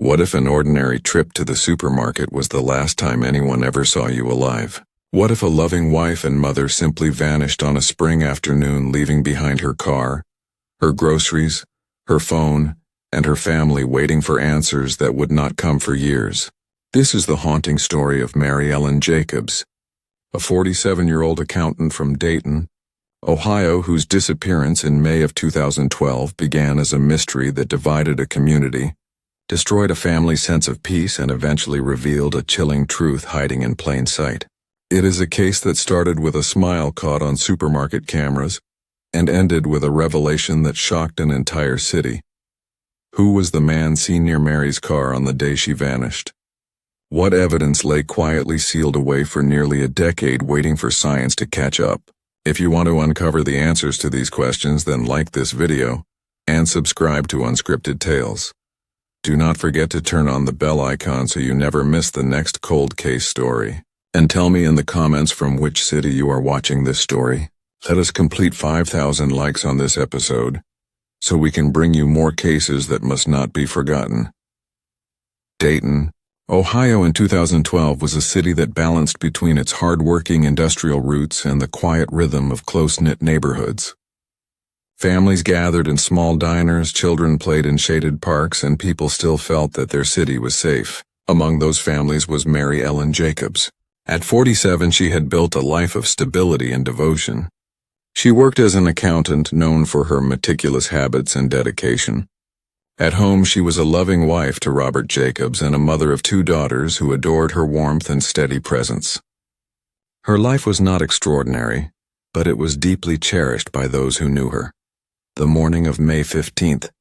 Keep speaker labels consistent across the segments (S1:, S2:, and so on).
S1: What if an ordinary trip to the supermarket was the last time anyone ever saw you alive? What if a loving wife and mother simply vanished on a spring afternoon, leaving behind her car, her groceries, her phone, and her family, waiting for answers that would not come for years? This is the haunting story of Mary Ellen Jacobs, a 47-year-old accountant from Dayton, Ohio, whose disappearance in May of 2012 began as a mystery that divided a community, destroyed a family's sense of peace, and eventually revealed a chilling truth hiding in plain sight. It is a case that started with a smile caught on supermarket cameras and ended with a revelation that shocked an entire city. Who was the man seen near Mary's car on the day she vanished? What evidence lay quietly sealed away for nearly a decade, waiting for science to catch up? If you want to uncover the answers to these questions, then like this video and subscribe to Unscripted Tales. Do not forget to turn on the bell icon so you never miss the next cold case story. And tell me in the comments from which city you are watching this story. Let us complete 5,000 likes on this episode so we can bring you more cases that must not be forgotten. Dayton, Ohio in 2012 was a city that balanced between its hard-working industrial roots and the quiet rhythm of close-knit neighborhoods. Families gathered in small diners, children played in shaded parks, and people still felt that their city was safe. Among those families was Mary Ellen Jacobs. At 47, she had built a life of stability and devotion. She worked as an accountant, known for her meticulous habits and dedication. At home, she was a loving wife to Robert Jacobs and a mother of 2 daughters who adored her warmth and steady presence. Her life was not extraordinary, but it was deeply cherished by those who knew her. The morning of May 15th,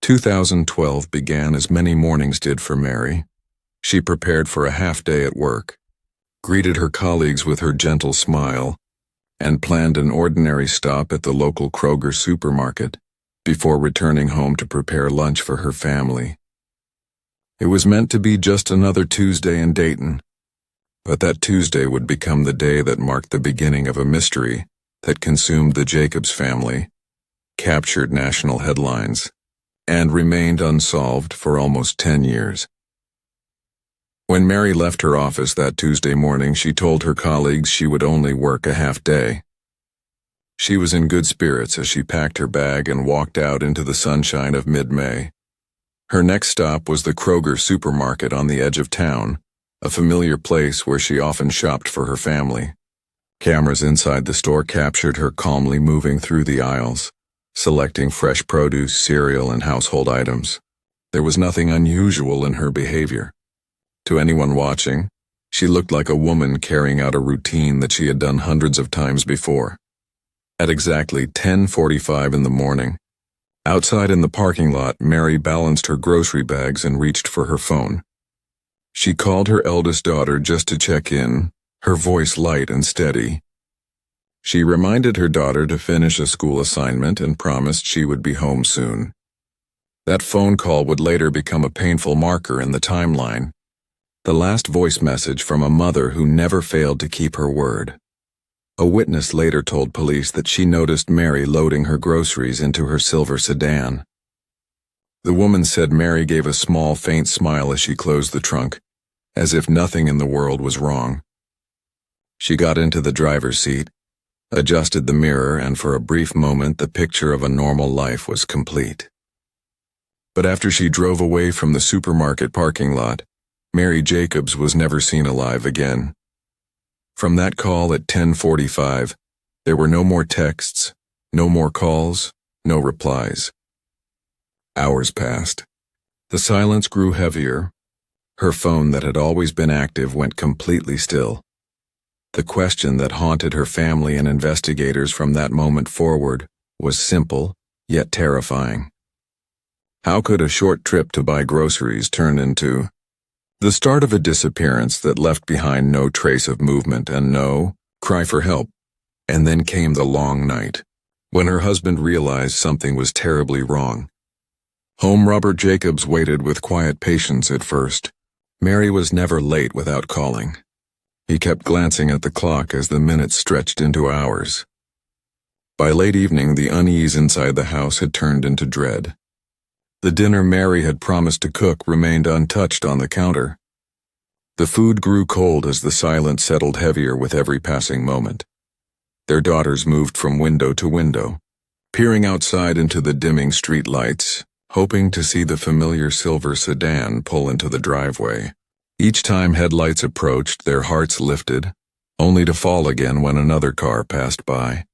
S1: 2012 began as many mornings did for Mary. She prepared for a half-day at work, greeted her colleagues with her gentle smile, and planned an ordinary stop at the local Kroger supermarket before returning home to prepare lunch for her family. It was meant to be just another Tuesday in Dayton, but that Tuesday would become the day that marked the beginning of a mystery that consumed the Jacobs family, captured national headlines, and remained unsolved for almost 10 years. When Mary left her office that Tuesday morning, she told her colleagues she would only work a half day. She was in good spirits as she packed her bag and walked out into the sunshine of mid-May. Her next stop was the Kroger supermarket on the edge of town, a familiar place where she often shopped for her family. Cameras inside the store captured her calmly moving through the aisles, selecting fresh produce, cereal, and household items. There was nothing unusual in her behavior. To anyone watching, she looked like a woman carrying out a routine that she had done hundreds of times before. At exactly 10:45 in the morning, outside in the parking lot, Mary balanced her grocery bags and reached for her phone. She called her eldest daughter just to check in, her voice light and steady. She reminded her daughter to finish a school assignment and promised she would be home soon. That phone call would later become a painful marker in the timeline, the last voice message from a mother who never failed to keep her word. A witness later told police that she noticed Mary loading her groceries into her silver sedan. The woman said Mary gave a small, faint smile as she closed the trunk, as if nothing in the world was wrong. She got into the driver's seat, adjusted the mirror, and for a brief moment the picture of a normal life was complete. But after she drove away from the supermarket parking lot, Mary Jacobs was never seen alive again. From that call at 10:45, there were no more texts, no more calls, no replies. Hours passed. The silence grew heavier. Her phone that had always been active went completely still. The question that haunted her family and investigators from that moment forward was simple, yet terrifying. How could a short trip to buy groceries turn into the start of a disappearance that left behind no trace of movement and no cry for help? And then came the long night, when her husband realized something was terribly wrong. Home, Robert Jacobs waited with quiet patience at first. Mary was never late without calling. He kept glancing at the clock as the minutes stretched into hours. By late evening, the unease inside the house had turned into dread. The dinner Mary had promised to cook remained untouched on the counter. The food grew cold as the silence settled heavier with every passing moment. Their daughters moved from window to window, peering outside into the dimming street lights, hoping to see the familiar silver sedan pull into the driveway. Each time headlights approached, their hearts lifted, only to fall again when another car passed by.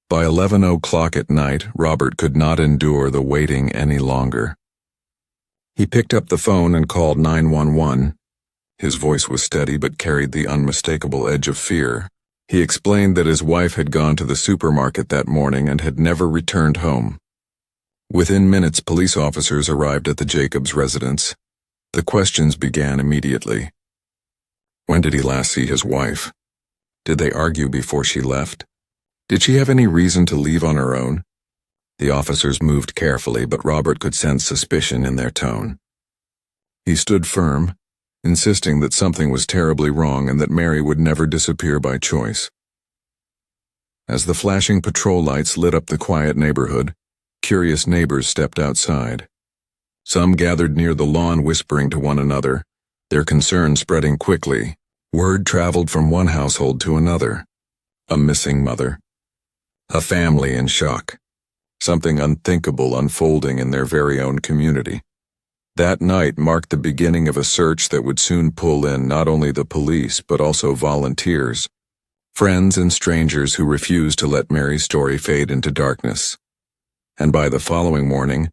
S1: By 11 o'clock at night, Robert could not endure the waiting any longer. He picked up the phone and called 911. His voice was steady but carried the unmistakable edge of fear. He explained that his wife had gone to the supermarket that morning and had never returned home. Within minutes, police officers arrived at the Jacobs residence. The questions began immediately. When did he last see his wife? Did they argue before she left? Did she have any reason to leave on her own? The officers moved carefully, but Robert could sense suspicion in their tone. He stood firm, insisting that something was terribly wrong and that Mary would never disappear by choice. As the flashing patrol lights lit up the quiet neighborhood, curious neighbors stepped outside. Some gathered near the lawn whispering to one another, their concern spreading quickly. Word traveled from one household to another. A missing mother. A family in shock. Something unthinkable unfolding in their very own community. That night marked the beginning of a search that would soon pull in not only the police but also volunteers, friends and strangers who refused to let Mary's story fade into darkness. And by the following morning,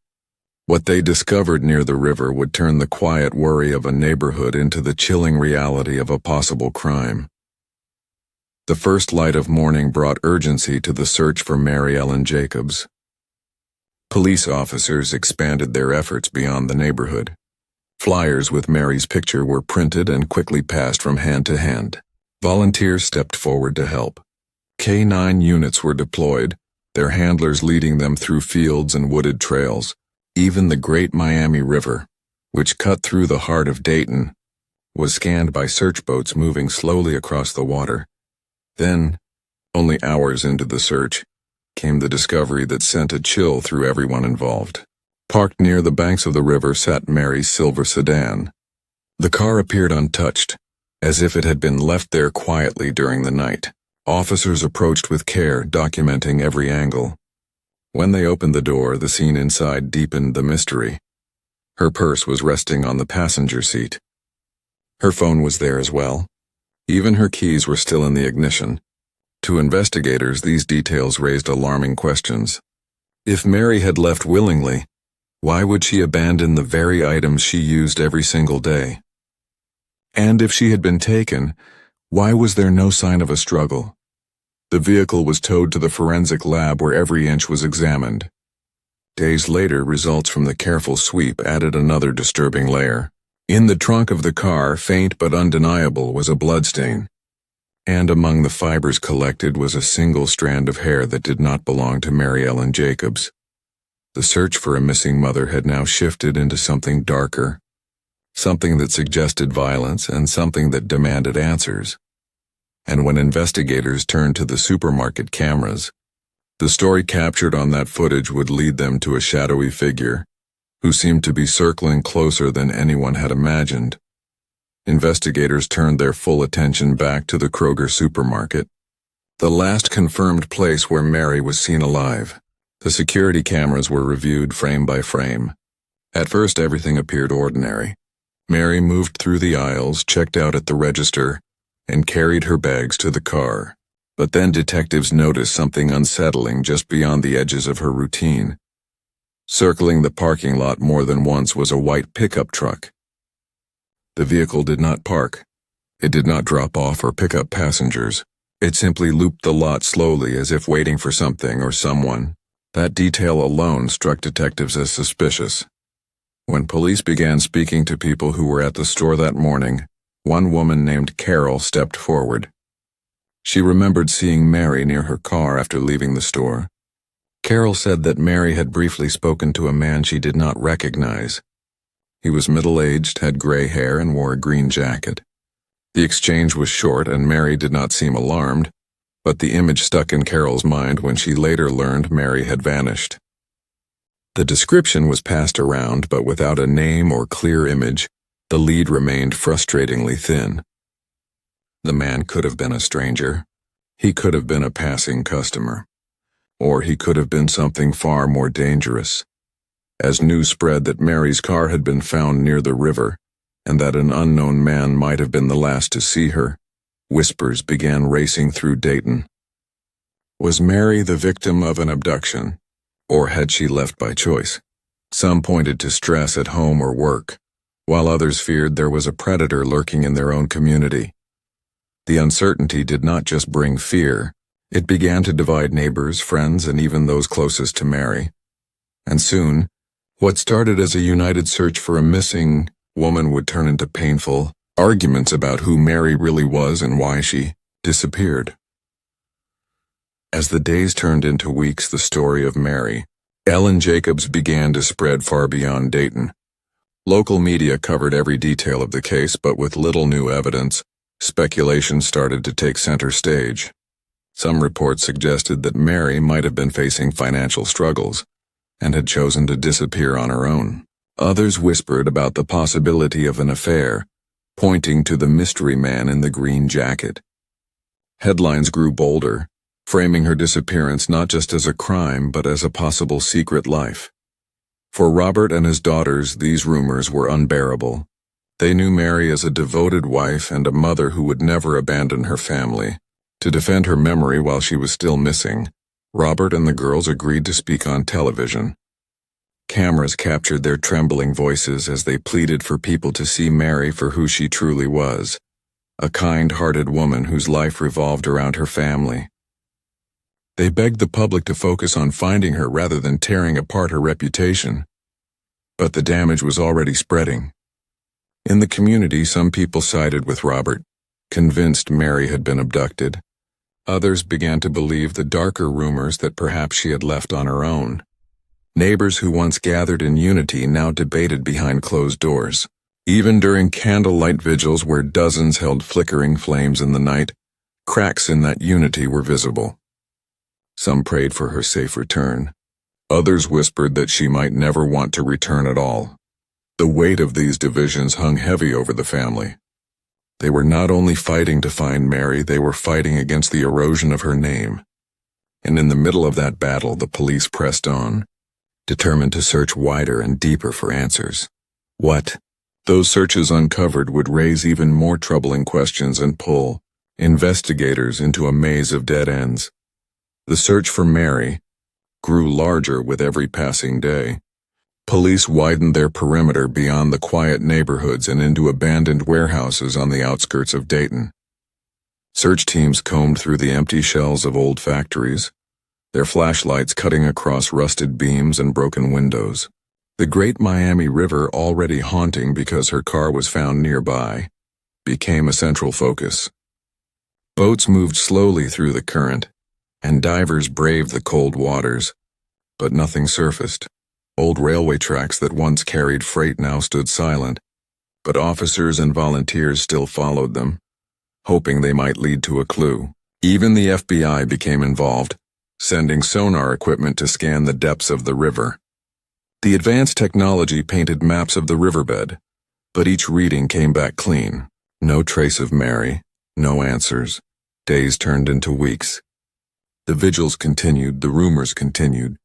S1: what they discovered near the river would turn the quiet worry of a neighborhood into the chilling reality of a possible crime. The first light of morning brought urgency to the search for Mary Ellen Jacobs. Police officers expanded their efforts beyond the neighborhood. Flyers with Mary's picture were printed and quickly passed from hand to hand. Volunteers stepped forward to help. K-9 units were deployed, their handlers leading them through fields and wooded trails. Even the Great Miami River, which cut through the heart of Dayton, was scanned by search boats moving slowly across the water. Then, only hours into the search, came the discovery that sent a chill through everyone involved. Parked near the banks of the river sat Mary's silver sedan. The car appeared untouched, as if it had been left there quietly during the night. Officers approached with care, documenting every angle. When they opened the door, the scene inside deepened the mystery. Her purse was resting on the passenger seat. Her phone was there as well. Even her keys were still in the ignition. To investigators, these details raised alarming questions. If Mary had left willingly, why would she abandon the very items she used every single day? And if she had been taken, why was there no sign of a struggle? The vehicle was towed to the forensic lab where every inch was examined. Days later, results from the careful sweep added another disturbing layer. In the trunk of the car, faint but undeniable, was a bloodstain. And among the fibers collected was a single strand of hair that did not belong to Mary Ellen Jacobs. The search for a missing mother had now shifted into something darker, something that suggested violence and something that demanded answers. And when investigators turned to the supermarket cameras, the story captured on that footage would lead them to a shadowy figure who seemed to be circling closer than anyone had imagined. Investigators turned their full attention back to the Kroger supermarket, the last confirmed place where Mary was seen alive. The security cameras were reviewed frame by frame. At first, everything appeared ordinary. Mary moved through the aisles, checked out at the register, and carried her bags to the car. But then detectives noticed something unsettling just beyond the edges of her routine. Circling the parking lot more than once was a white pickup truck. The vehicle did not park. It did not drop off or pick up passengers. It simply looped the lot slowly as if waiting for something or someone. That detail alone struck detectives as suspicious. When police began speaking to people who were at the store that morning, one woman named Carol stepped forward. She remembered seeing Mary near her car after leaving the store. Carol said that Mary had briefly spoken to a man she did not recognize. He was middle-aged, had gray hair, and wore a green jacket. The exchange was short, and Mary did not seem alarmed, but the image stuck in Carol's mind when she later learned Mary had vanished. The description was passed around, but without a name or clear image, the lead remained frustratingly thin. The man could have been a stranger. He could have been a passing customer. Or he could have been something far more dangerous. As news spread that Mary's car had been found near the river, and that an unknown man might have been the last to see her, whispers began racing through Dayton. Was Mary the victim of an abduction, or had she left by choice? Some pointed to stress at home or work, while others feared there was a predator lurking in their own community. The uncertainty did not just bring fear, it began to divide neighbors, friends, and even those closest to Mary. And soon, what started as a united search for a missing woman would turn into painful arguments about who Mary really was and why she disappeared. As the days turned into weeks, the story of Mary Ellen Jacobs began to spread far beyond Dayton. Local media covered every detail of the case, but with little new evidence, speculation started to take center stage. Some reports suggested that Mary might have been facing financial struggles and had chosen to disappear on her own. Others whispered about the possibility of an affair, pointing to the mystery man in the green jacket. Headlines grew bolder, framing her disappearance not just as a crime but as a possible secret life. For Robert and his daughters, these rumors were unbearable. They knew Mary as a devoted wife and a mother who would never abandon her family. To defend her memory while she was still missing, Robert and the girls agreed to speak on television. Cameras captured their trembling voices as they pleaded for people to see Mary for who she truly was, a kind-hearted woman whose life revolved around her family. They begged the public to focus on finding her rather than tearing apart her reputation. But the damage was already spreading. In the community, some people sided with Robert, convinced Mary had been abducted. Others began to believe the darker rumors that perhaps she had left on her own. Neighbors who once gathered in unity now debated behind closed doors. Even during candlelight vigils where dozens held flickering flames in the night, cracks in that unity were visible. Some prayed for her safe return. Others whispered that she might never want to return at all. The weight of these divisions hung heavy over the family. They were not only fighting to find Mary, they were fighting against the erosion of her name. And in the middle of that battle, the police pressed on, determined to search wider and deeper for answers. What those searches uncovered would raise even more troubling questions and pull investigators into a maze of dead ends. The search for Mary grew larger with every passing day. Police widened their perimeter beyond the quiet neighborhoods and into abandoned warehouses on the outskirts of Dayton. Search teams combed through the empty shells of old factories, their flashlights cutting across rusted beams and broken windows. The Great Miami River, already haunting because her car was found nearby, became a central focus. Boats moved slowly through the current, and divers braved the cold waters, but nothing surfaced. Old railway tracks that once carried freight now stood silent, but officers and volunteers still followed them, hoping they might lead to a clue. Even the FBI became involved, sending sonar equipment to scan the depths of the river. The advanced technology painted maps of the riverbed, but each reading came back clean. No trace of Mary, no answers. Days turned into weeks. The vigils continued, the rumors continued,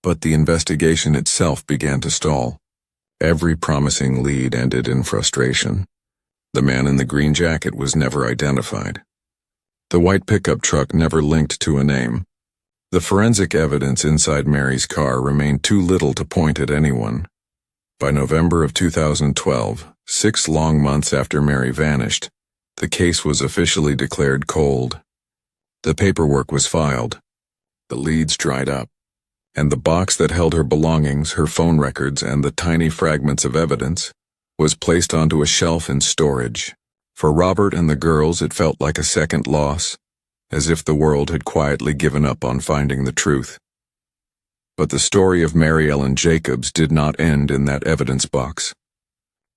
S1: but the investigation itself began to stall. Every promising lead ended in frustration. The man in the green jacket was never identified. The white pickup truck never linked to a name. The forensic evidence inside Mary's car remained too little to point at anyone. By November of 2012, 6 long months after Mary vanished, the case was officially declared cold. The paperwork was filed, the leads dried up, and the box that held her belongings, her phone records, and the tiny fragments of evidence was placed onto a shelf in storage. For Robert and the girls, it felt like a second loss, as if the world had quietly given up on finding the truth. But the story of Mary Ellen Jacobs did not end in that evidence box.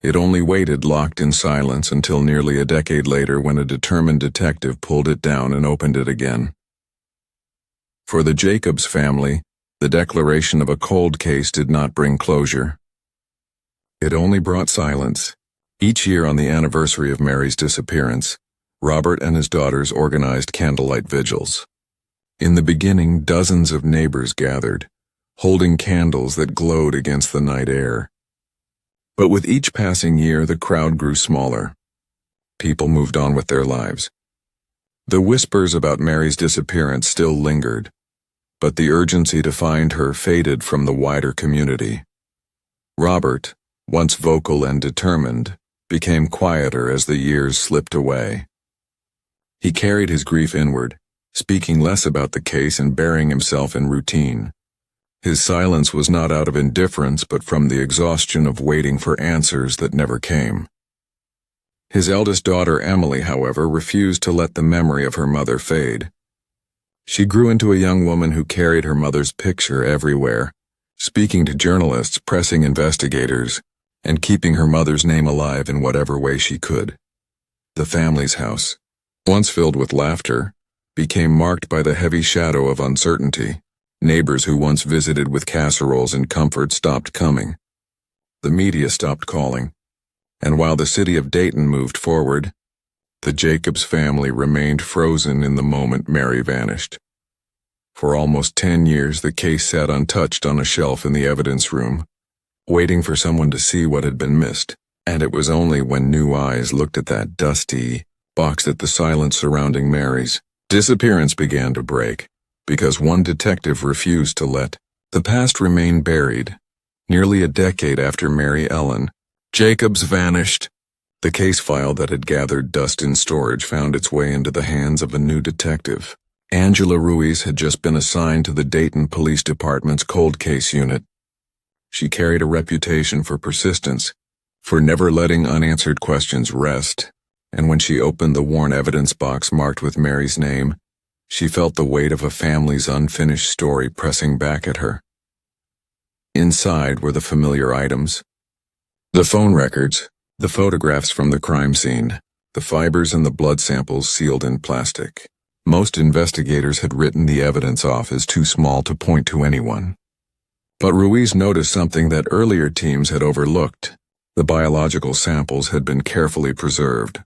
S1: It only waited locked in silence until nearly a decade later when a determined detective pulled it down and opened it again. For the Jacobs family, The declaration of a cold case did not bring closure. It only brought silence. Each year on the anniversary of Mary's disappearance, Robert and his daughters organized candlelight vigils. In the beginning, dozens of neighbors gathered, holding candles that glowed against the night air. But with each passing year, the crowd grew smaller. People moved on with their lives. The whispers about Mary's disappearance still lingered, but the urgency to find her faded from the wider community. Robert, once vocal and determined, became quieter as the years slipped away. He carried his grief inward, speaking less about the case and burying himself in routine. His silence was not out of indifference but from the exhaustion of waiting for answers that never came. His eldest daughter, Emily, however, refused to let the memory of her mother fade. She grew into a young woman who carried her mother's picture everywhere, speaking to journalists, pressing investigators, and keeping her mother's name alive in whatever way she could. The family's house, once filled with laughter, became marked by the heavy shadow of uncertainty. Neighbors who once visited with casseroles and comfort stopped coming. The media stopped calling. And while the city of Dayton moved forward, the Jacobs family remained frozen in the moment Mary vanished. For almost 10 years, the case sat untouched on a shelf in the evidence room, waiting for someone to see what had been missed. And it was only when new eyes looked at that dusty box that the silence surrounding Mary's disappearance began to break, because one detective refused to let the past remain buried. Nearly a decade after Mary Ellen Jacobs vanished, the case file that had gathered dust in storage found its way into the hands of a new detective. Angela Ruiz had just been assigned to the Dayton Police Department's cold case unit. She carried a reputation for persistence, for never letting unanswered questions rest, and when she opened the worn evidence box marked with Mary's name, she felt the weight of a family's unfinished story pressing back at her. Inside were the familiar items. The phone records, the photographs from the crime scene, the fibers and the blood samples sealed in plastic. Most investigators had written the evidence off as too small to point to anyone. But Ruiz noticed something that earlier teams had overlooked. The biological samples had been carefully preserved,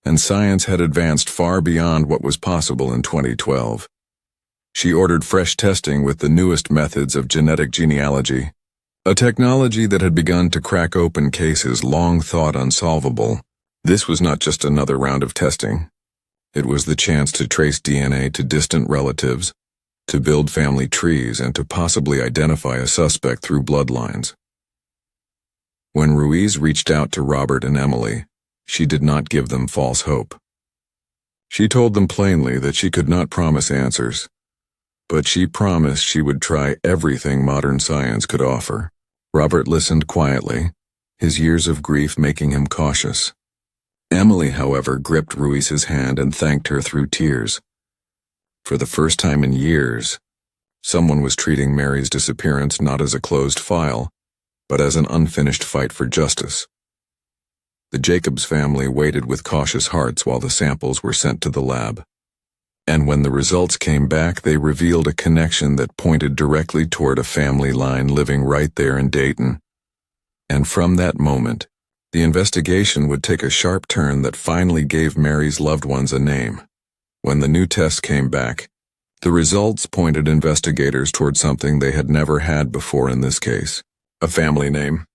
S1: and science had advanced far beyond what was possible in 2012. She ordered fresh testing with the newest methods of genetic genealogy, a technology that had begun to crack open cases long thought unsolvable. This was not just another round of testing. It was the chance to trace DNA to distant relatives, to build family trees, and to possibly identify a suspect through bloodlines. When Ruiz reached out to Robert and Emily, she did not give them false hope. She told them plainly that she could not promise answers, but she promised she would try everything modern science could offer. Robert listened quietly, his years of grief making him cautious. Emily, however, gripped Ruiz's hand and thanked her through tears. For the first time in years, someone was treating Mary's disappearance not as a closed file, but as an unfinished fight for justice. The Jacobs family waited with cautious hearts while the samples were sent to the lab. And when the results came back, they revealed a connection that pointed directly toward a family line living right there in Dayton. And from that moment, the investigation would take a sharp turn that finally gave Mary's loved ones a name. When the new tests came back, the results pointed investigators toward something they had never had before in this case: a family name.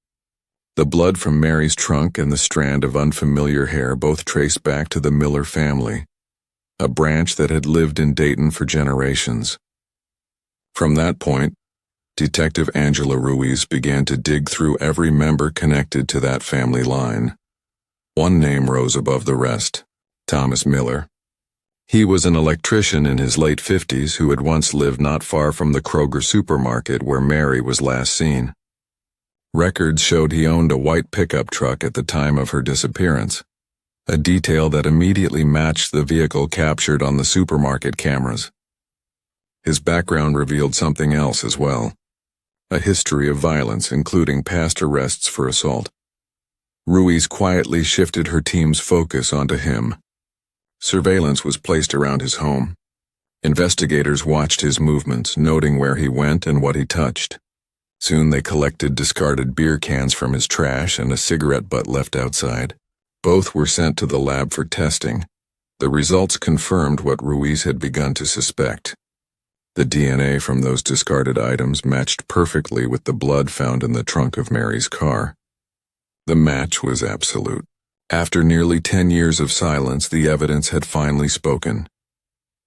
S1: The blood from Mary's trunk and the strand of unfamiliar hair both traced back to the Miller family, a branch that had lived in Dayton for generations. From that point, Detective Angela Ruiz began to dig through every member connected to that family line. One name rose above the rest: Thomas Miller. He was an electrician in his late 50s who had once lived not far from the Kroger supermarket where Mary was last seen. Records showed he owned a white pickup truck at the time of her disappearance, a detail that immediately matched the vehicle captured on the supermarket cameras. His background revealed something else as well: a history of violence, including past arrests for assault. Ruiz quietly shifted her team's focus onto him. Surveillance was placed around his home, Investigators watched his movements, noting where he went and what he touched. Soon they collected discarded beer cans from his trash and a cigarette butt left outside. Both were sent to the lab for testing. The results confirmed what Ruiz had begun to suspect. The DNA from those discarded items matched perfectly with the blood found in the trunk of Mary's car. The match was absolute. After nearly 10 years of silence, the evidence had finally spoken.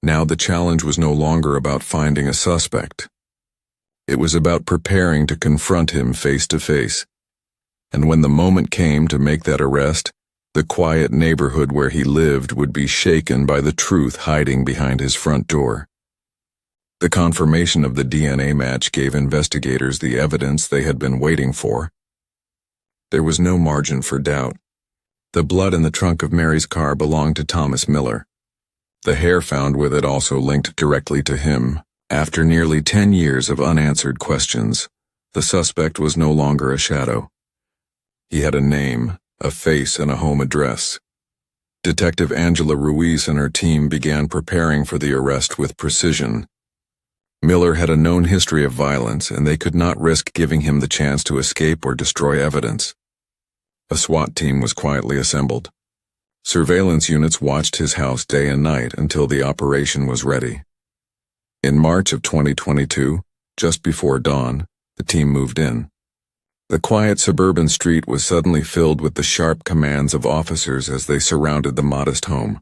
S1: Now the challenge was no longer about finding a suspect. It was about preparing to confront him face to face. And when the moment came to make that arrest, the quiet neighborhood where he lived would be shaken by the truth hiding behind his front door. The confirmation of the DNA match gave investigators the evidence they had been waiting for. There was no margin for doubt. The blood in the trunk of Mary's car belonged to Thomas Miller. The hair found with it also linked directly to him. After nearly 10 years of unanswered questions, the suspect was no longer a shadow. He had a name, a face, and a home address. Detective Angela Ruiz and her team began preparing for the arrest with precision. Miller had a known history of violence, and they could not risk giving him the chance to escape or destroy evidence. A SWAT team was quietly assembled. Surveillance units watched his house day and night until the operation was ready. In March of 2022, just before dawn, the team moved in. The quiet suburban street was suddenly filled with the sharp commands of officers as they surrounded the modest home.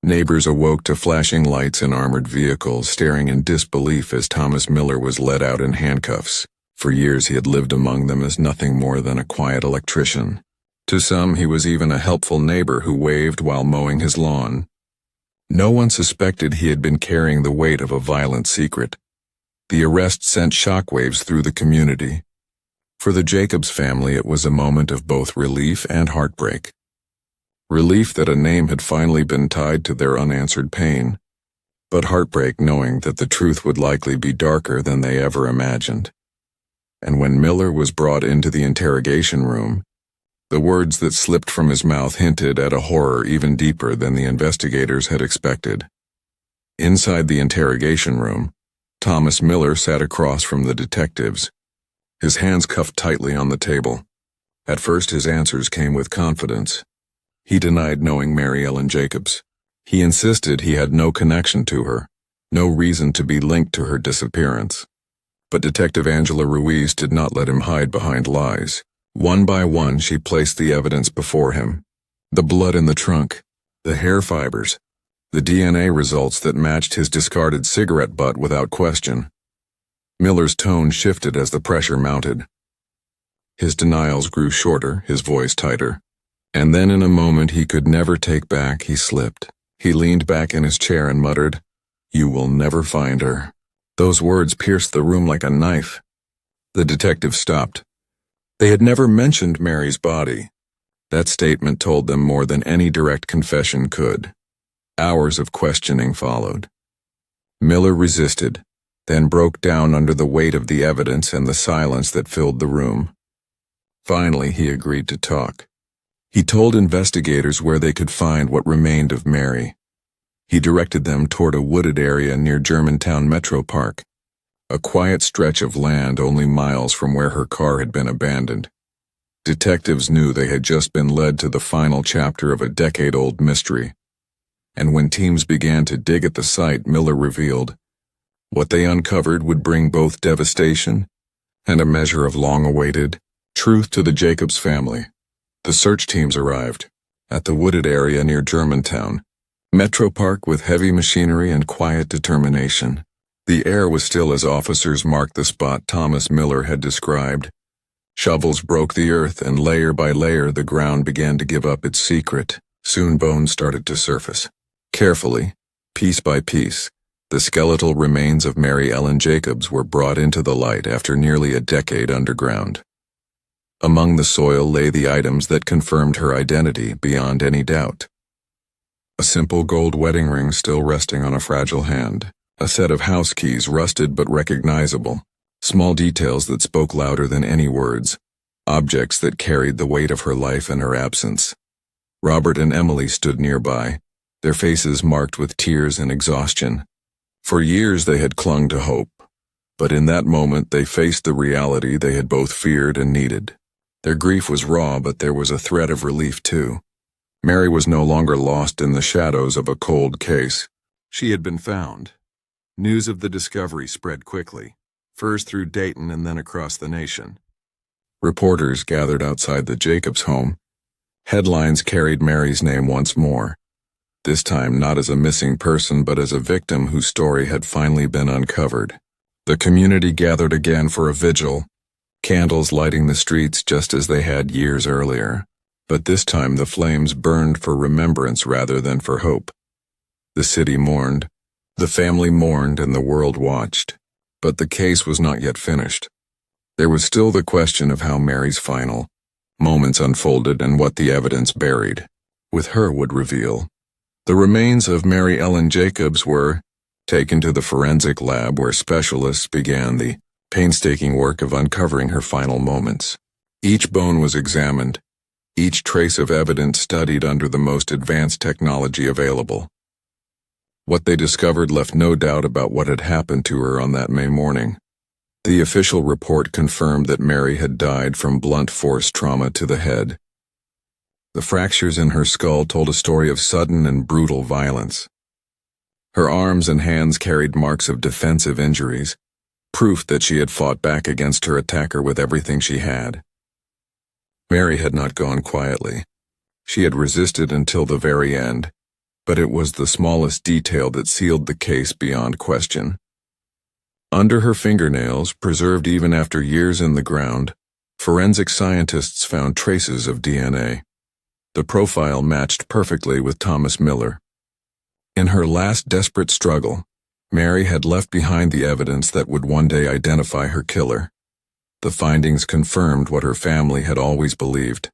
S1: Neighbors awoke to flashing lights and armored vehicles, staring in disbelief as Thomas Miller was led out in handcuffs. For years he had lived among them as nothing more than a quiet electrician. To some, he was even a helpful neighbor who waved while mowing his lawn. No one suspected he had been carrying the weight of a violent secret. The arrest sent shockwaves through the community. For the Jacobs family, it was a moment of both relief and heartbreak. Relief that a name had finally been tied to their unanswered pain, but heartbreak knowing that the truth would likely be darker than they ever imagined. And when Miller was brought into the interrogation room, the words that slipped from his mouth hinted at a horror even deeper than the investigators had expected. Inside the interrogation room, Thomas Miller sat across from the detectives, his hands cuffed tightly on the table. At first his answers came with confidence. He denied knowing Mary Ellen Jacobs. He insisted he had no connection to her, no reason to be linked to her disappearance. But Detective Angela Ruiz did not let him hide behind lies. One by one, she placed the evidence before him. The blood in the trunk, the hair fibers, the DNA results that matched his discarded cigarette butt without question. Miller's tone shifted as the pressure mounted. His denials grew shorter, his voice tighter. And then in a moment he could never take back, he slipped. He leaned back in his chair and muttered, "You will never find her." Those words pierced the room like a knife. The detective stopped. They had never mentioned Mary's body. That statement told them more than any direct confession could. Hours of questioning followed. Miller resisted, then broke down under the weight of the evidence and the silence that filled the room. Finally, he agreed to talk. He told investigators where they could find what remained of Mary. He directed them toward a wooded area near Germantown Metro Park, a quiet stretch of land only miles from where her car had been abandoned. Detectives knew they had just been led to the final chapter of a decade-old mystery. And when teams began to dig at the site, Miller revealed, what they uncovered would bring both devastation and a measure of long-awaited truth to the Jacobs family. The search teams arrived at the wooded area near Germantown, Metro Park, with heavy machinery and quiet determination. The air was still as officers marked the spot Thomas Miller had described. Shovels broke the earth, and layer by layer the ground began to give up its secret. Soon bones started to surface. Carefully, piece by piece, the skeletal remains of Mary Ellen Jacobs were brought into the light after nearly a decade underground. Among the soil lay the items that confirmed her identity beyond any doubt. A simple gold wedding ring still resting on a fragile hand, a set of house keys rusted but recognizable, small details that spoke louder than any words, objects that carried the weight of her life and her absence. Robert and Emily stood nearby, their faces marked with tears and exhaustion. For years they had clung to hope, but in that moment they faced the reality they had both feared and needed. Their grief was raw, but there was a thread of relief too. Mary was no longer lost in the shadows of a cold case. She had been found. News of the discovery spread quickly, first through Dayton and then across the nation. Reporters gathered outside the Jacobs home. Headlines carried Mary's name once more, this time not as a missing person but as a victim whose story had finally been uncovered. The community gathered again for a vigil, candles lighting the streets just as they had years earlier. But this time the flames burned for remembrance rather than for hope. The city mourned, the family mourned, and the world watched. But the case was not yet finished. There was still the question of how Mary's final moments unfolded and what the evidence buried with her would reveal. The remains of Mary Ellen Jacobs were taken to the forensic lab where specialists began the painstaking work of uncovering her final moments. Each bone was examined, each trace of evidence studied under the most advanced technology available. What they discovered left no doubt about what had happened to her on that May morning. The official report confirmed that Mary had died from blunt force trauma to the head. The fractures in her skull told a story of sudden and brutal violence. Her arms and hands carried marks of defensive injuries, proof that she had fought back against her attacker with everything she had. Mary had not gone quietly. She had resisted until the very end, but it was the smallest detail that sealed the case beyond question. Under her fingernails, preserved even after years in the ground, forensic scientists found traces of DNA. The profile matched perfectly with Thomas Miller. In her last desperate struggle, Mary had left behind the evidence that would one day identify her killer. The findings confirmed what her family had always believed.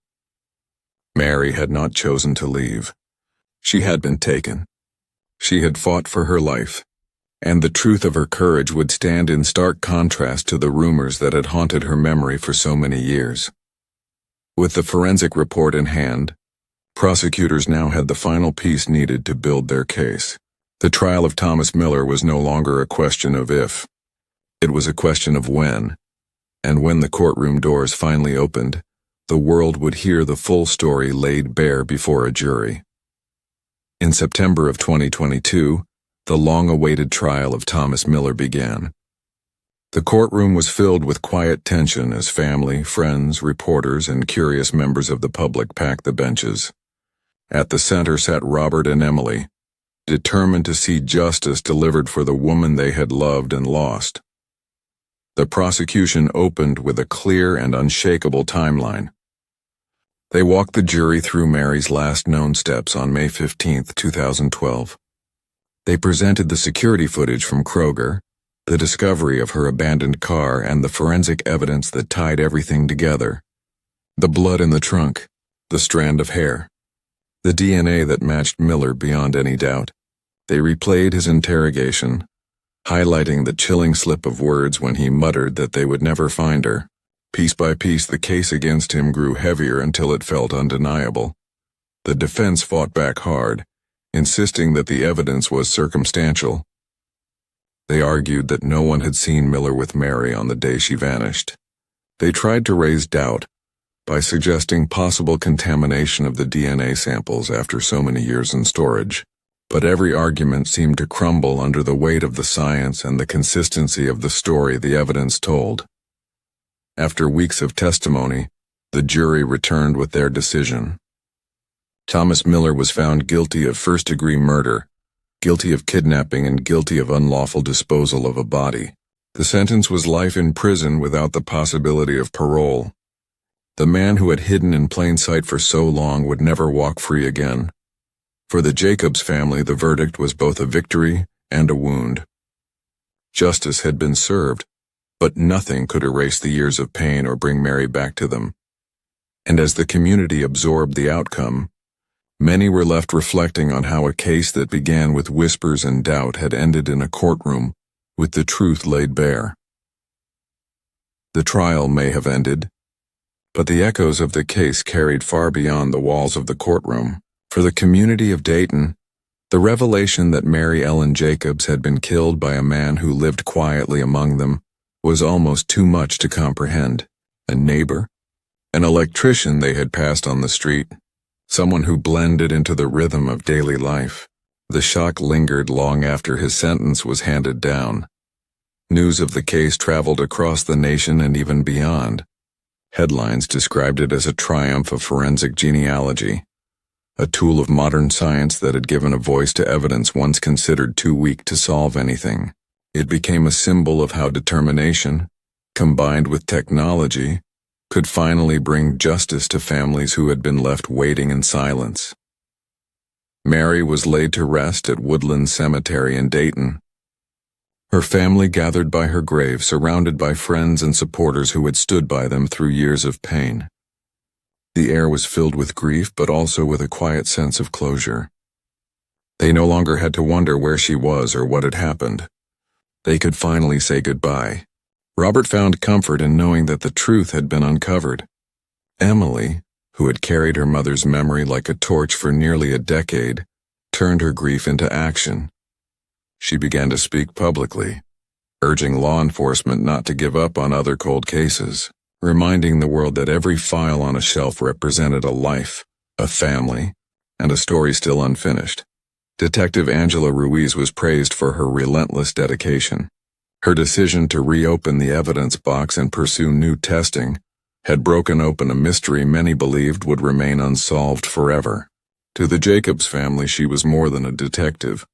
S1: Mary had not chosen to leave. She had been taken. She had fought for her life, and the truth of her courage would stand in stark contrast to the rumors that had haunted her memory for so many years. With the forensic report in hand, prosecutors now had the final piece needed to build their case. The trial of Thomas Miller was no longer a question of if. It was a question of when. And when the courtroom doors finally opened, the world would hear the full story laid bare before a jury. In September of 2022, the long-awaited trial of Thomas Miller began. The courtroom was filled with quiet tension as family, friends, reporters, and curious members of the public packed the benches. At the center sat Robert and Emily, determined to see justice delivered for the woman they had loved and lost. The prosecution opened with a clear and unshakable timeline. They walked the jury through Mary's last known steps on May 15, 2012. They presented the security footage from Kroger, the discovery of her abandoned car, and the forensic evidence that tied everything together. The blood in the trunk, the strand of hair, the DNA that matched Miller beyond any doubt. They replayed his interrogation, highlighting the chilling slip of words when he muttered that they would never find her. Piece by piece, the case against him grew heavier until it felt undeniable. The defense fought back hard, insisting that the evidence was circumstantial. They argued that no one had seen Miller with Mary on the day she vanished. They tried to raise doubt by suggesting possible contamination of the DNA samples after so many years in storage. But every argument seemed to crumble under the weight of the science and the consistency of the story the evidence told. After weeks of testimony, the jury returned with their decision. Thomas Miller was found guilty of first-degree murder, guilty of kidnapping, and guilty of unlawful disposal of a body. The sentence was life in prison without the possibility of parole. The man who had hidden in plain sight for so long would never walk free again. For the Jacobs family, the verdict was both a victory and a wound. Justice had been served, but nothing could erase the years of pain or bring Mary back to them. And as the community absorbed the outcome, many were left reflecting on how a case that began with whispers and doubt had ended in a courtroom with the truth laid bare. The trial may have ended, but the echoes of the case carried far beyond the walls of the courtroom. For the community of Dayton, The revelation that Mary Ellen Jacobs had been killed by a man who lived quietly among them was almost too much to comprehend. A neighbor? An electrician they had passed on the street? Someone who blended into the rhythm of daily life? The shock lingered long after his sentence was handed down. News of the case traveled across the nation and even beyond. Headlines described it as a triumph of forensic genealogy, a tool of modern science that had given a voice to evidence once considered too weak to solve anything. It became a symbol of how determination, combined with technology, could finally bring justice to families who had been left waiting in silence. Mary was laid to rest at Woodland Cemetery in Dayton. Her family gathered by her grave, surrounded by friends and supporters who had stood by them through years of pain. The air was filled with grief, but also with a quiet sense of closure. They no longer had to wonder where she was or what had happened. They could finally say goodbye. Robert found comfort in knowing that the truth had been uncovered. Emily, who had carried her mother's memory like a torch for nearly a decade, turned her grief into action. She began to speak publicly, urging law enforcement not to give up on other cold cases, reminding the world that every file on a shelf represented a life, a family, and a story still unfinished. Detective Angela Ruiz was praised for her relentless dedication. Her decision to reopen the evidence box and pursue new testing had broken open a mystery many believed would remain unsolved forever. To the Jacobs family, she was more than a detective.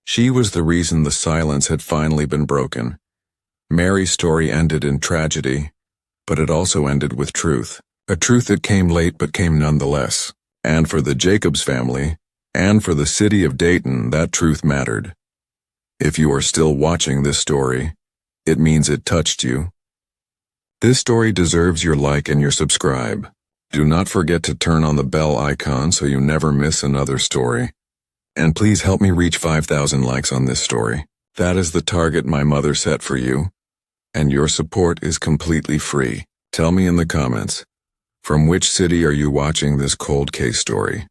S1: She was the reason the silence had finally been broken. Mary's story ended in tragedy, but it also ended with truth. A truth that came late but came nonetheless. And for the Jacobs family, and for the city of Dayton, that truth mattered. If you are still watching this story, it means it touched you. This story deserves your like and your subscribe. Do not forget to turn on the bell icon so you never miss another story. And please help me reach 5,000 likes on this story. That is the target my mother set for you, and your support is completely free. Tell me in the comments, from which city are you watching this cold case story?